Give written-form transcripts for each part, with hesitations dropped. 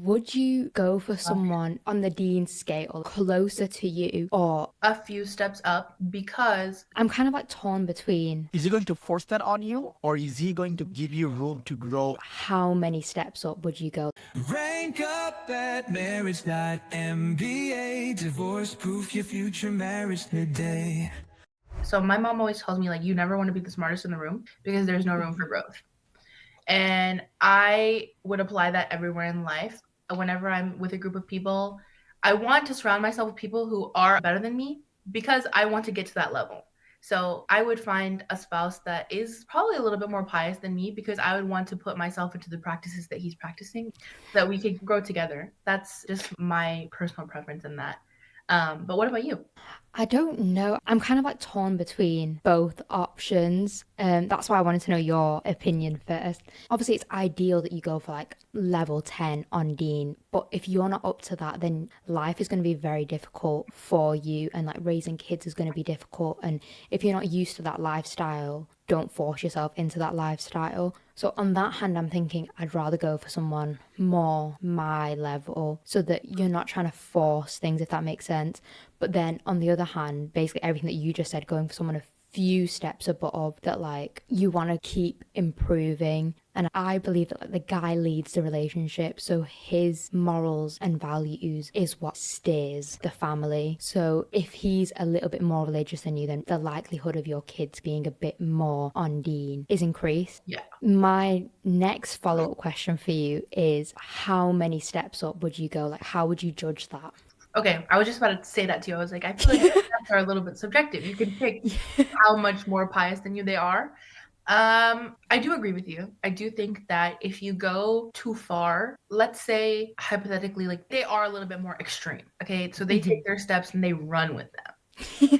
Would you go for someone on the Dean scale closer to you, or A few steps up, because I'm kind of like torn between Is he going to force that on you, or is he going to give you room to grow? how many steps up would you go? Rank up at Marriage.MBA. Divorce proof your future marriage today. so my mom always tells me, like, you never want to be the smartest in the room because there's no room for growth. And I would apply that everywhere in life. Whenever I'm with a group of people, I want to surround myself with people who are better than me because I want to get to that level. So I would find a spouse that is probably a little bit more pious than me because I would want to put myself into the practices that he's practicing so that we could grow together. That's just my personal preference in that. But what about you? I don't know. I'm kind of like torn between both options. That's why I wanted to know your opinion first. Obviously, it's ideal that you go for like level 10 on Dean, but if you're not up to that, then life is going to be very difficult for you, and like raising kids is going to be difficult. And if you're not used to that lifestyle, don't force yourself into that lifestyle. So on that hand, I'm thinking I'd rather go for someone more my level so that you're not trying to force things, if that makes sense. But then on the other hand, basically everything that you just said, going for someone a few steps above that, like, you want to keep improving. And I believe that like, the guy leads the relationship, so his morals and values is what steers the family. So if he's a little bit more religious than you, then the likelihood of your kids being a bit more on Dean is increased. Yeah. My next follow-up question for you is, how many steps up would you go? Like, how would you judge that? Okay, I was just about to say that to you. I was like, I feel like steps are a little bit subjective. You can pick how much more pious than you they are. I do agree with you. I do think that if you go too far, let's say hypothetically, like they are a little bit more extreme. Okay, so they take their steps and they run with them.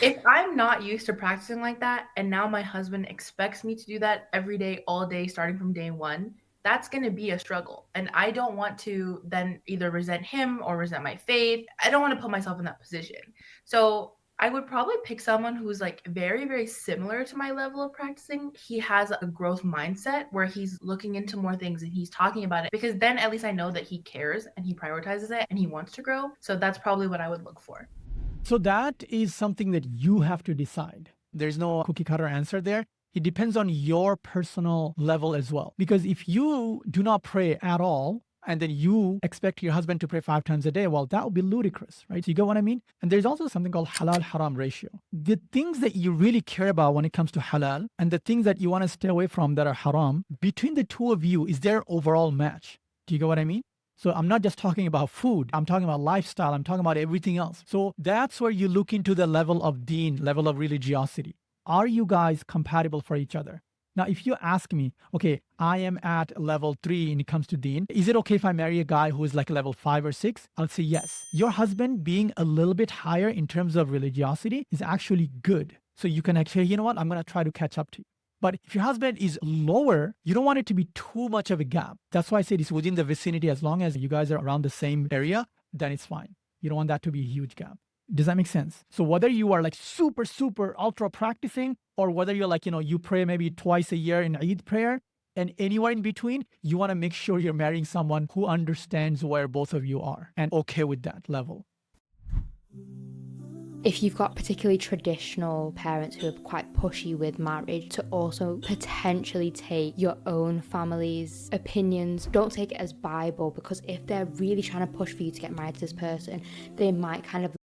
If I'm not used to practicing like that, and now my husband expects me to do that every day, all day, starting from day one, that's going to be a struggle. And I don't want to then either resent him or resent my faith. I don't want to put myself in that position. So I would probably pick someone who's like very, very similar to my level of practicing. He has a growth mindset where he's looking into more things and he's talking about it, because then at least I know that he cares and he prioritizes it and he wants to grow. So that's probably what I would look for. So that is something that you have to decide. There's no cookie cutter answer there. It depends on your personal level as well. Because if you do not pray at all, and then you expect your husband to pray 5 times a day, well, that would be ludicrous, right? So you get what I mean? And there's also something called halal haram ratio. The things that you really care about when it comes to halal and the things that you want to stay away from that are haram, between the two of you, is there overall match? Do you get what I mean? So I'm not just talking about food. I'm talking about lifestyle. I'm talking about everything else. So that's where you look into the level of deen, level of religiosity. Are you guys compatible for each other? Now, if you ask me, okay, I am at level 3 when it comes to deen. Is it okay if I marry a guy who is like level 5 or 6? I'll say yes. Your husband being a little bit higher in terms of religiosity is actually good. So you can actually, you know what? I'm going to try to catch up to you. But if your husband is lower, you don't want it to be too much of a gap. That's why I said it's within the vicinity. As long as you guys are around the same area, then it's fine. You don't want that to be a huge gap. Does that make sense? So whether you are like super, super ultra practicing, or whether you're like, you pray maybe twice a year in Eid prayer, and anywhere in between, you want to make sure you're marrying someone who understands where both of you are and okay with that level. If you've got particularly traditional parents who are quite pushy with marriage, to also potentially take your own family's opinions. Don't take it as Bible, because if they're really trying to push for you to get married to this person, they might kind of